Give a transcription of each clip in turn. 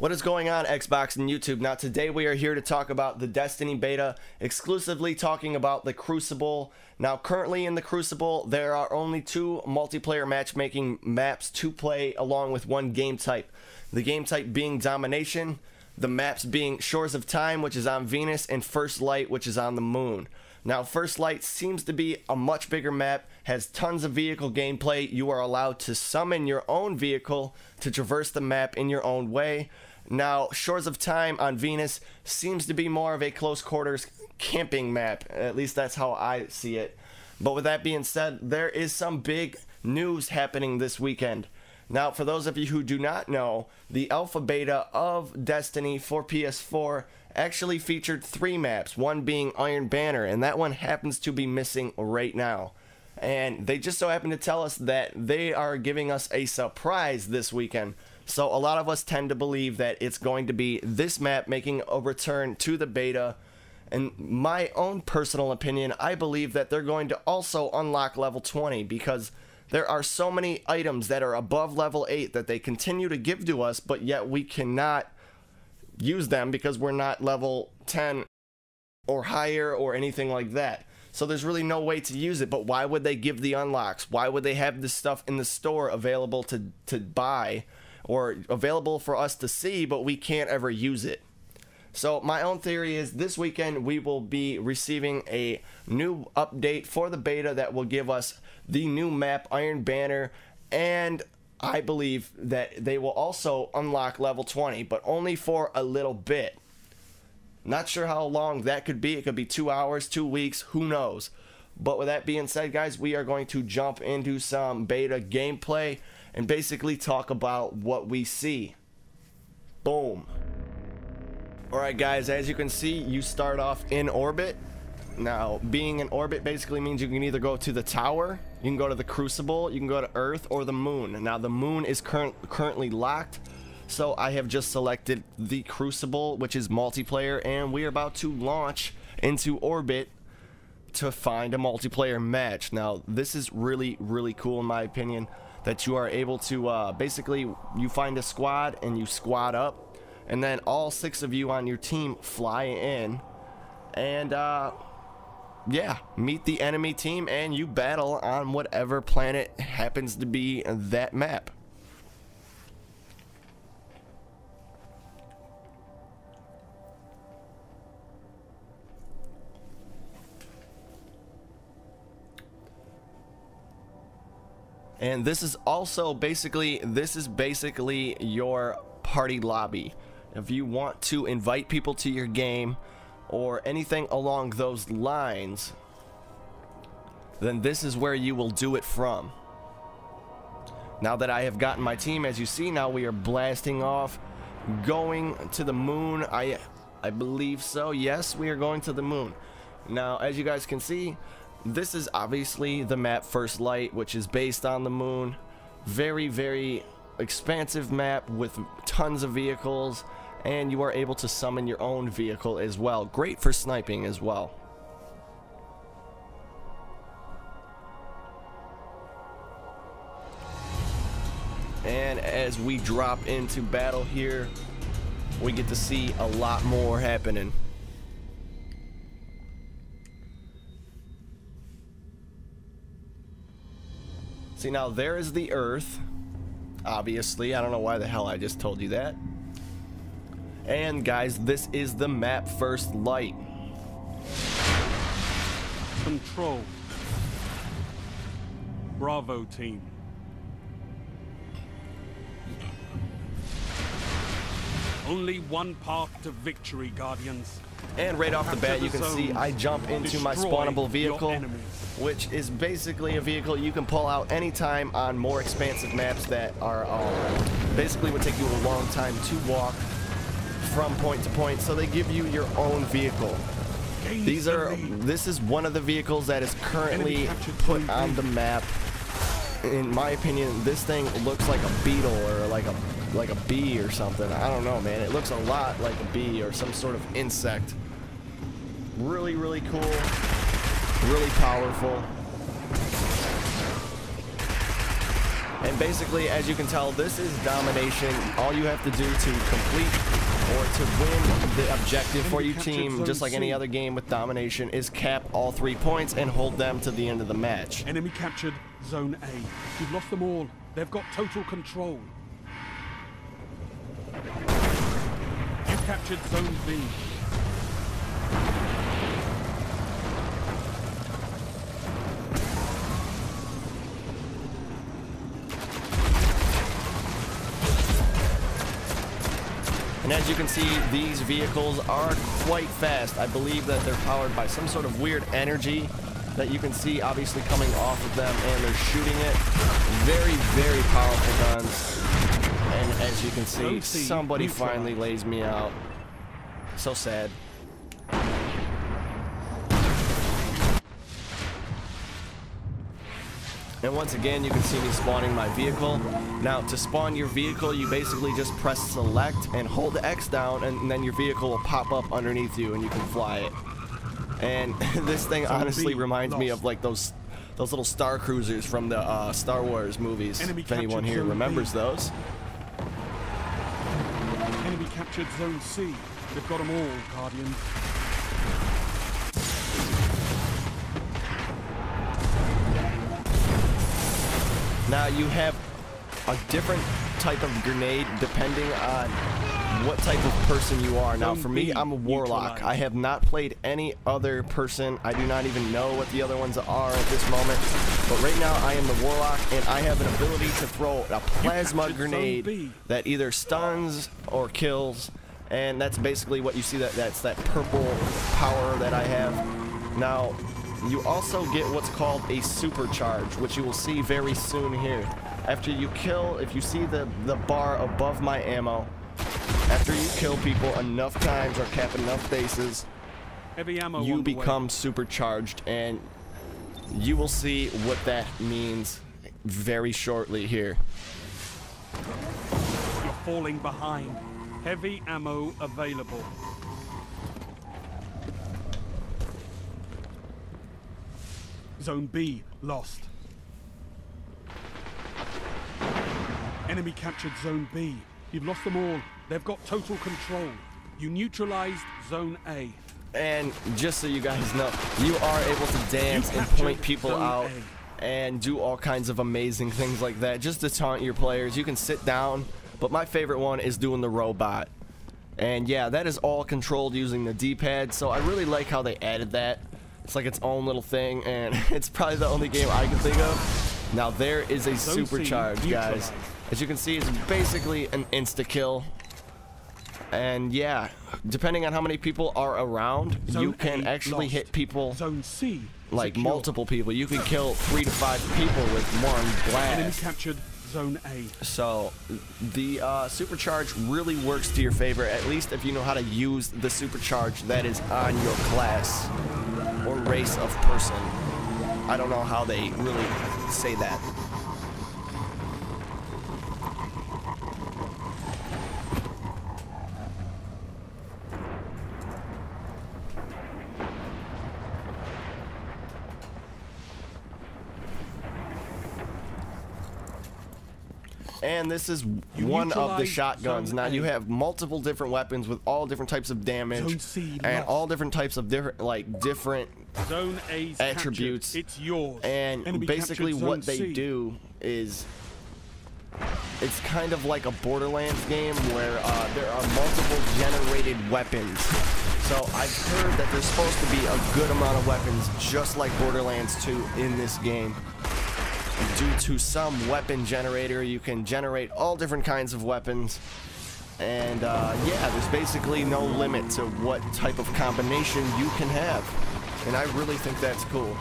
What is going on, Xbox and YouTube? Now today we are here to talk about the Destiny beta, exclusively talking about the Crucible. Now currently in the Crucible there are only 2 multiplayer matchmaking maps to play along with 1 game type. The game type being Domination, the maps being Shores of Time, which is on Venus, and First Light, which is on the Moon. Now First Light seems to be a much bigger map, has tons of vehicle gameplay. You are allowed to summon your own vehicle to traverse the map in your own way. Now Shores of Time on Venus seems to be more of a close quarters camping map, at least that's how I see it. But with that being said, there is some big news happening this weekend. Now for those of you who do not know, the alpha beta of Destiny for PS4 actually featured 3 maps, one being Iron Banner, and that one happens to be missing right now. And they just so happen to tell us that they are giving us a surprise this weekend. So a lot of us tend to believe that it's going to be this map making a return to the beta. In my own personal opinion, I believe that they're going to also unlock level 20 because there are so many items that are above level 8 that they continue to give to us, but yet we cannot use them because we're not level 10 or higher or anything like that. So there's really no way to use it. But why would they give the unlocks? Why would they have this stuff in the store available to buy or available for us to see, but we can't ever use it? So my own theory is this weekend we will be receiving a new update for the beta that will give us the new map Iron Banner, and I believe that they will also unlock level 20, but only for a little bit. Not sure how long that could be. It could be 2 hours, 2 weeks, who knows. But with that being said, guys, we are going to jump into some beta gameplay and basically talk about what we see. Boom. Alright guys, as you can see, you start off in orbit. Now, being in orbit basically means you can either go to the tower, you can go to the Crucible, you can go to Earth, or the Moon. Now the Moon is currently locked, so I have just selected the Crucible, which is multiplayer, and we are about to launch into orbit to find a multiplayer match. Now this is really cool in my opinion, that you are able to basically you find a squad and you squad up, and then all 6 of you on your team fly in and yeah, meet the enemy team and you battle on whatever planet happens to be that map. And this is also basically, your party lobby. If you want to invite people to your game or anything along those lines, then this is where you will do it from. Now that I have gotten my team, as you see, now we are blasting off, going to the moon. I believe so. Yes, we are going to the moon. Now, as you guys can see, this is obviously the map First Light, which is based on the moon. Very expansive map with tons of vehicles, and you are able to summon your own vehicle as well. Great for sniping as well. And as we drop into battle here, we get to see a lot more happening. See, now there is the Earth, obviously. I don't know why the hell I just told you that. And guys, this is the map First Light. Control. Bravo team. Only one path to victory, Guardians. And right off the bat, you can see I jump into my spawnable vehicle, which is basically a vehicle you can pull out anytime on more expansive maps that are basically would take you a long time to walk from point to point. So they give you your own vehicle. This is one of the vehicles that is currently put on the map. In my opinion, this thing looks like a beetle or like a bee or something. I don't know, man. It looks a lot like a bee or some sort of insect. Really cool. Really powerful. And basically, as you can tell, this is domination. All you have to do to complete or to win the objective for your team, just like any other game with domination, is cap all 3 points and hold them to the end of the match. Enemy captured Zone A. You've lost them all. They've got total control. You captured Zone B. And as you can see, these vehicles are quite fast. I believe that they're powered by some sort of weird energy that you can see obviously coming off of them, and they're shooting it. Very, very powerful guns. And as you can see, somebody finally lays me out. So sad. And once again, you can see me spawning my vehicle. Now, to spawn your vehicle, you basically just press select and hold X down, and then your vehicle will pop up underneath you and you can fly it. And this thing honestly reminds me of like those little star cruisers from the Star Wars movies, if anyone here remembers those. Enemy captured Zone C. They've got them all, Guardian. Now you have a different type of grenade depending on what type of person you are. Now for me, I'm a warlock. I have not played any other person. I do not even know what the other ones are at this moment. But right now I am the warlock, and I have an ability to throw a plasma grenade that either stuns or kills. And that's basically what you see, that's that purple power that I have. Now, you also get what's called a Supercharge, which you will see very soon here. After you kill, if you see the bar above my ammo, after you kill people enough times or cap enough bases, you become supercharged, and you will see what that means very shortly here. You're falling behind. Heavy ammo available. Zone B lost. Enemy captured Zone B. You've lost them all. They've got total control. You neutralized Zone A. And just so you guys know, you are able to dance and point people out and do all kinds of amazing things like that just to taunt your players. You can sit down, but my favorite one is doing the robot. And yeah, that is all controlled using the D-pad, so I really like how they added that. It's like its own little thing, and it's probably the only game I can think of. Now there is a Supercharge, guys. As you can see, it's basically an insta-kill. And yeah, depending on how many people are around, you can actually hit people, like multiple people. You can kill 3 to 5 people with one blast. Enemy captured Zone A. So the Supercharge really works to your favor, at least if you know how to use the Supercharge that is on your class or race of person. I don't know how they really say that. And this is one of the shotguns. Now you have multiple different weapons with all different types of damage and all different types of different attributes. It's yours. And basically what they do is, it's kind of like a Borderlands game where there are multiple generated weapons. So I've heard that there's supposed to be a good amount of weapons, just like Borderlands 2 in this game. Due to some weapon generator, you can generate all different kinds of weapons. And yeah, there's basically no limit to what type of combination you can have. And I really think that's cool.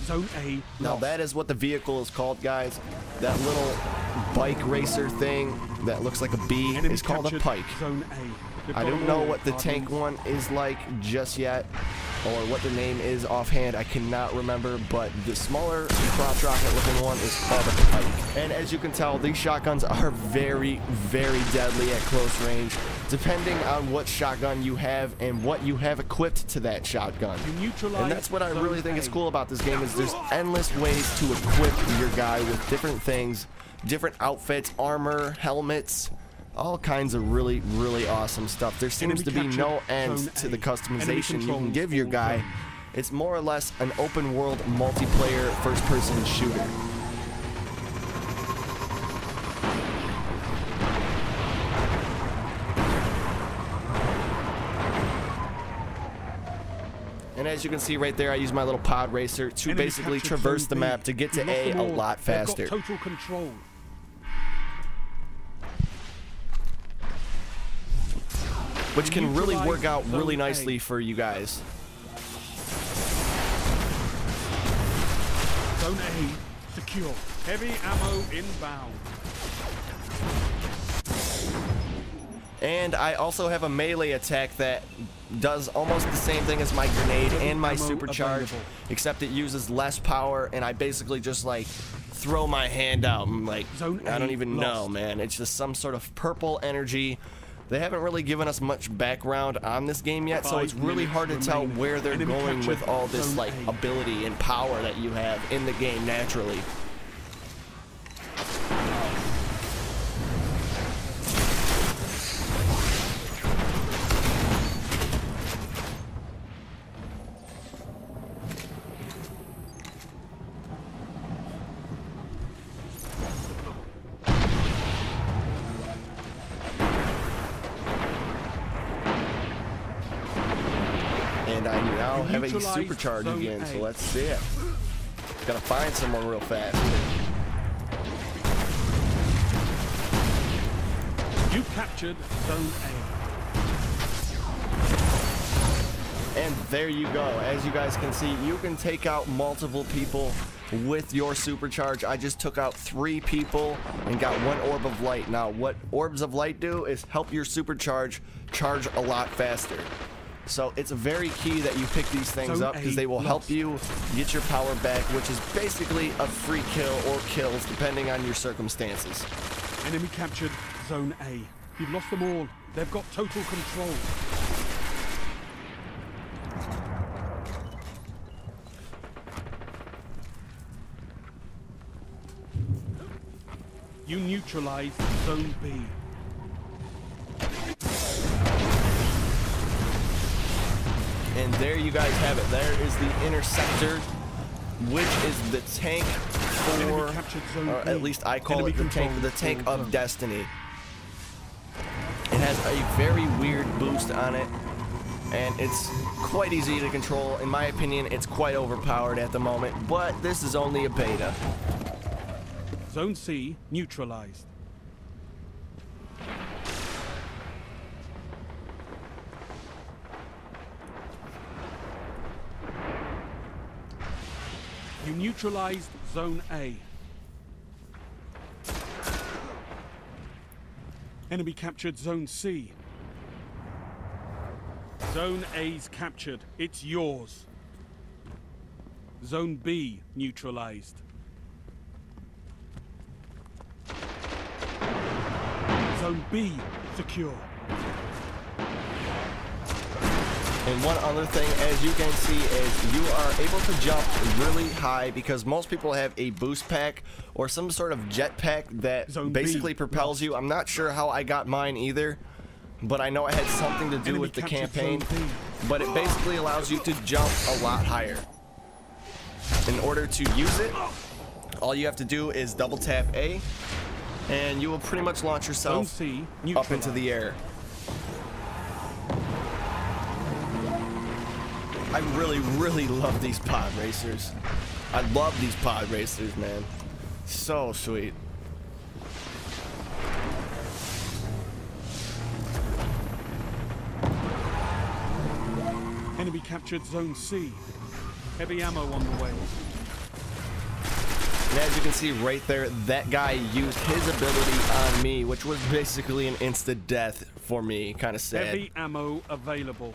Zone A. Now that is what the vehicle is called, guys. That little bike racer thing that looks like a bee is called a pike. Zone A. I don't know what the tank one is like just yet, or what the name is offhand, I cannot remember, but the smaller crotch rocket looking one is called a pike. And as you can tell, these shotguns are very, very deadly at close range, depending on what shotgun you have and what you have equipped to that shotgun. And that's what I really think is cool about this game, is there's endless ways to equip your guy with different things, different outfits, armor, helmets, all kinds of really, really awesome stuff. There seems to be no end to the customization you can give your guy. It's more or less an open world multiplayer first-person shooter. And as you can see right there, I use my little pod racer to basically traverse the map to get to A a lot faster. Total control. Which can really work out really nicely for you guys. Zone A secure. Heavy ammo inbound. And I also have a melee attack that does almost the same thing as my grenade and my supercharge, except it uses less power, and I basically just like throw my hand out and like, I don't even know, man. It's just some sort of purple energy. They haven't really given us much background on this game yet, so it's really hard to tell where they're going with all this like ability and power that you have in the game naturally. And I now have a supercharge again, so let's see it. Gotta find someone real fast. You captured Zone A. And there you go. As you guys can see, you can take out multiple people with your supercharge. I just took out 3 people and got 1 orb of light. Now, what orbs of light do is help your supercharge charge a lot faster. So it's very key that you pick these things up, because they will help you get your power back, which is basically a free kill or kills depending on your circumstances. Enemy captured Zone A. You've lost them all. They've got total control. You neutralized Zone B. And there you guys have it. There is the Interceptor, which is the tank for, or at least I call it the tank of destiny. It has a very weird boost on it, and it's quite easy to control. In my opinion, it's quite overpowered at the moment, but this is only a beta. Zone C neutralized. You neutralized Zone A. Enemy captured Zone C. Zone A's captured. It's yours. Zone B neutralized. Zone B secure. And one other thing, as you can see, is you are able to jump really high, because most people have a boost pack or some sort of jet pack that basically propels you. I'm not sure how I got mine either, but I know it had something to do with the campaign. But it basically allows you to jump a lot higher. In order to use it, all you have to do is double tap A, and you will pretty much launch yourself up into the air. I really, really love these pod racers. I love these pod racers, man. So sweet. Enemy captured Zone C. Heavy ammo on the way. And as you can see right there, that guy used his ability on me, which was basically an instant death for me. Kind of sad. Heavy ammo available.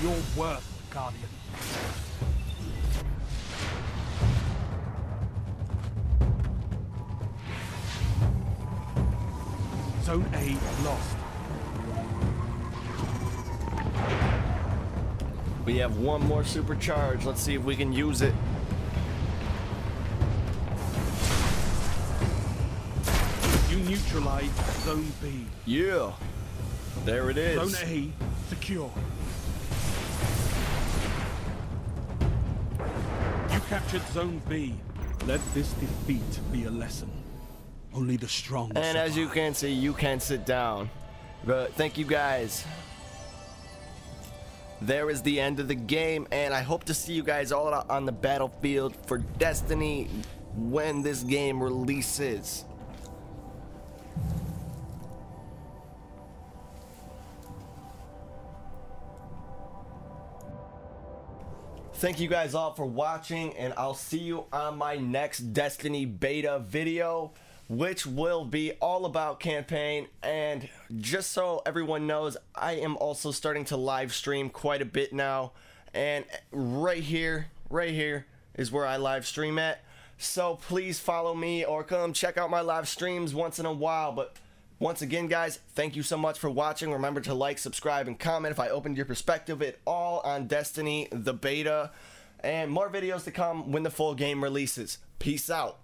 your worth, Guardian. Zone A lost. We have one more supercharge. Let's see if we can use it. You neutralized Zone B. Yeah. There it is. Zone A secure. You captured Zone B. Let this defeat be a lesson. Only the strong And survive. as you can see, you can sit down. But thank you guys. There is the end of the game, and I hope to see you guys all out on the battlefield for Destiny when this game releases. Thank you guys all for watching, and I'll see you on my next Destiny beta video, which will be all about campaign. And just so everyone knows, I am also starting to live stream quite a bit now, and right here is where I live stream at. So please follow me or come check out my live streams once in a while. But once again, guys, thank you so much for watching. Remember to like, subscribe, and comment if I opened your perspective at all on Destiny, the beta, and more videos to come when the full game releases. Peace out.